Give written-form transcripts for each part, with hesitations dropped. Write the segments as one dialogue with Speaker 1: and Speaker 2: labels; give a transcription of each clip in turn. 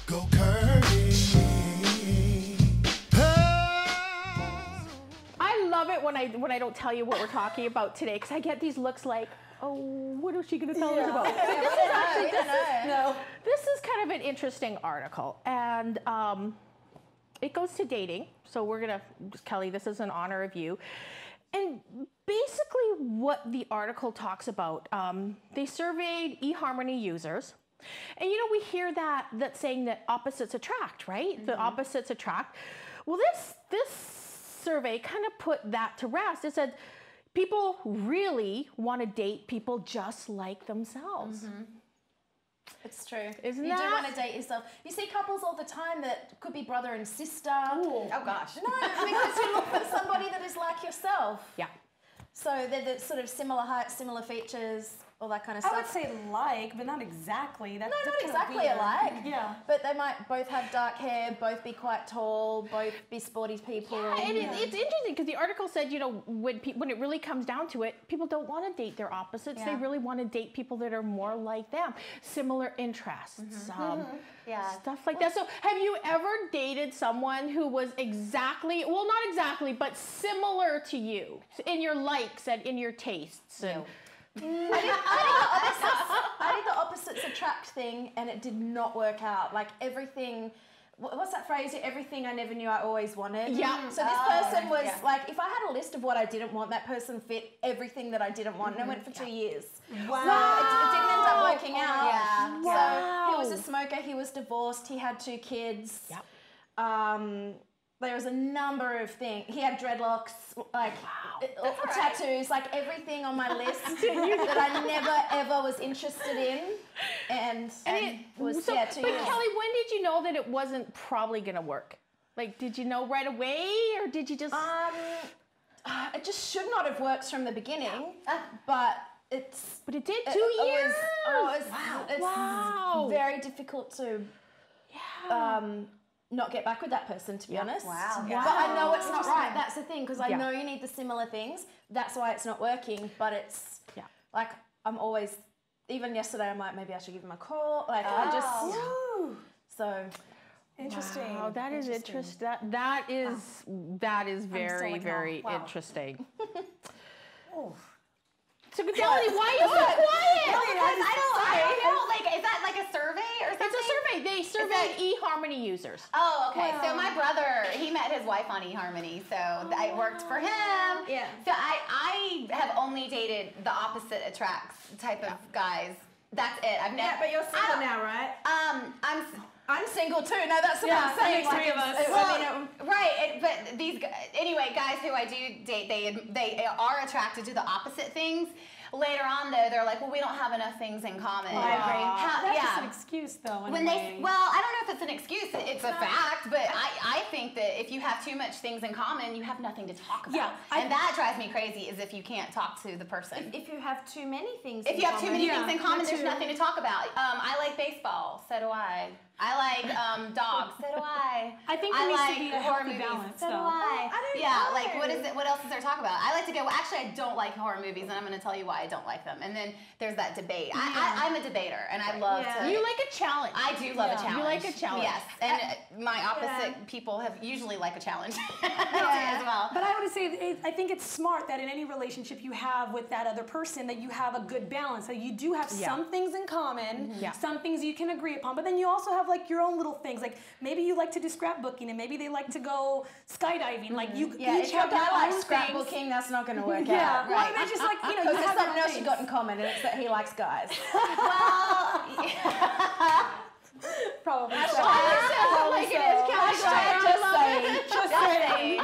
Speaker 1: Go Curvy.
Speaker 2: I love it when I don't tell you what we're talking about today, because I get these looks like, oh, what is she going to tell us about? This is kind of an interesting article, and it goes to dating. So we're gonna, Kelly, this is in honor of you. And basically what the article talks about, they surveyed eHarmony users. And you know, we hear that saying that opposites attract, right? Mm-hmm. The opposites attract. Well, this survey kind of put that to rest. It said people really want to date people just like themselves. Mm-hmm.
Speaker 3: It's true.
Speaker 2: Isn't
Speaker 3: you
Speaker 2: that?
Speaker 3: do want to date yourself. You see couples all the time that could be brother and sister.
Speaker 2: Ooh.
Speaker 3: Oh gosh. No, because you look for somebody that is like yourself.
Speaker 2: Yeah.
Speaker 3: So they're the sort of similar height, similar features, all that kind of stuff.
Speaker 4: I would say like, but not exactly. That's
Speaker 3: not exactly alike. Yeah. But they might both have dark hair, both be quite tall, both be sporty people.
Speaker 2: Yeah, and it's interesting because the article said, you know, when it really comes down to it, people don't want to date their opposites. Yeah. They really want to date people that are more like them, similar interests, stuff like that. So have you ever dated someone who was exactly, well, not exactly, but similar to you in your likes and in your tastes? And,
Speaker 3: I did the opposites attract thing, and it did not work out. Like everything, what's that phrase? Everything I never knew I always wanted.
Speaker 2: Yeah.
Speaker 3: So this person was like, if I had a list of what I didn't want, that person fit everything that I didn't want, and I went for 2 years.
Speaker 4: Wow.
Speaker 3: So it didn't end up working out.
Speaker 4: Yeah.
Speaker 3: Wow. So he was a smoker. He was divorced. He had 2 kids.
Speaker 2: Yep.
Speaker 3: There was a number of things. He had dreadlocks, like tattoos, like everything on my list that I never ever was interested in, and it was 2 years.
Speaker 2: But Kelly, when did you know that it wasn't probably going to work? Like, did you know right away, or did you just?
Speaker 3: It just should not have worked from the beginning, but it's.
Speaker 2: But it did 2 years.
Speaker 3: It's very difficult to. Not get back with that person, to be honest.
Speaker 4: Wow.
Speaker 3: But I know it's not right. That's the thing, because I know you need the similar things. That's why it's not working. But it's like I'm always. Even yesterday, I'm like, maybe I should give him a call. Like I just. So.
Speaker 4: Interesting.
Speaker 2: Wow, that is interesting. That is very very interesting. So, Dellany, why are you so quiet?
Speaker 5: I don't like, is that like a survey or something?
Speaker 2: It's a survey. They surveyed eHarmony users.
Speaker 5: Oh, okay. So my brother, he met his wife on eHarmony, so I worked for him. Yeah. So I have only dated the opposite attracts type of guys. That's it. I've never.
Speaker 3: Yeah, but you're single now, right? I'm single too. No, that's what I'm saying.
Speaker 4: Three of us.
Speaker 5: But these guys who I do date, they are attracted to the opposite things. Later on, though, they're like, well, we don't have enough things in common.
Speaker 4: I agree. That's just an excuse, though.
Speaker 5: Well, I don't know if it's an excuse. It's a fact, but I think that if you have too much things in common, you have nothing to talk about. Yeah, and that drives me crazy. Is if you can't talk to the person.
Speaker 3: If you have too many things.
Speaker 5: If you have too many things in common, there's nothing to talk about. I like baseball. So do I. I like dogs. So do I.
Speaker 4: I think there needs to be a healthy balance.
Speaker 5: So do I. Like what is it? What else is there to talk about? I like to go. Well, actually, I don't like horror movies, and I'm going to tell you why I don't like them. And then there's that debate. I'm a debater, and I love to.
Speaker 2: You like a challenge.
Speaker 5: I do love a challenge.
Speaker 2: You like a challenge.
Speaker 5: Yes, and my opposite people have usually like a challenge as well.
Speaker 4: But I would say, I think it's smart that in any relationship you have with that other person, that you have a good balance. That you do have some things in common, some things you can agree upon, but then you also have like your own little things. Like maybe you like to do scrapbooking, and maybe they like to go skydiving. Like you each have your
Speaker 3: like
Speaker 4: own
Speaker 3: scrapbooking, that's not going to work out.
Speaker 4: Yeah, well, I mean, just like you
Speaker 3: have something else you got in common, and it's that he likes guys.
Speaker 4: Probably so.
Speaker 3: Just saying.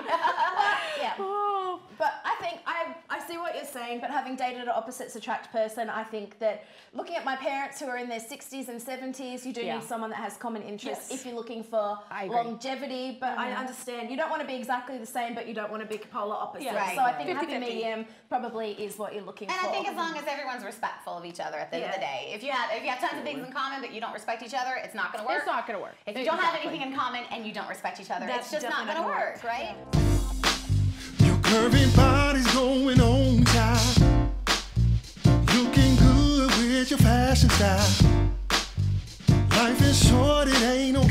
Speaker 3: But I think I see what you're saying, but having dated an opposites attract person, I think that looking at my parents who are in their 60s and 70s, you do need someone that has common interests if you're looking for longevity. But I understand you don't want to be exactly the same, but you don't want to be polar opposites. Yeah. So I think happy medium probably is what you're looking for.
Speaker 5: And I think as long as everyone's respectful of each other at the end of the day. If you have tons of things in common, but you don't respect each other, it's not going to work.
Speaker 2: It's not going to work.
Speaker 5: If you don't have anything in common and you don't respect each other, it's just not going to work, right?
Speaker 1: Curvy body's going on top. Looking good with your fashion style. Life is short, it ain't no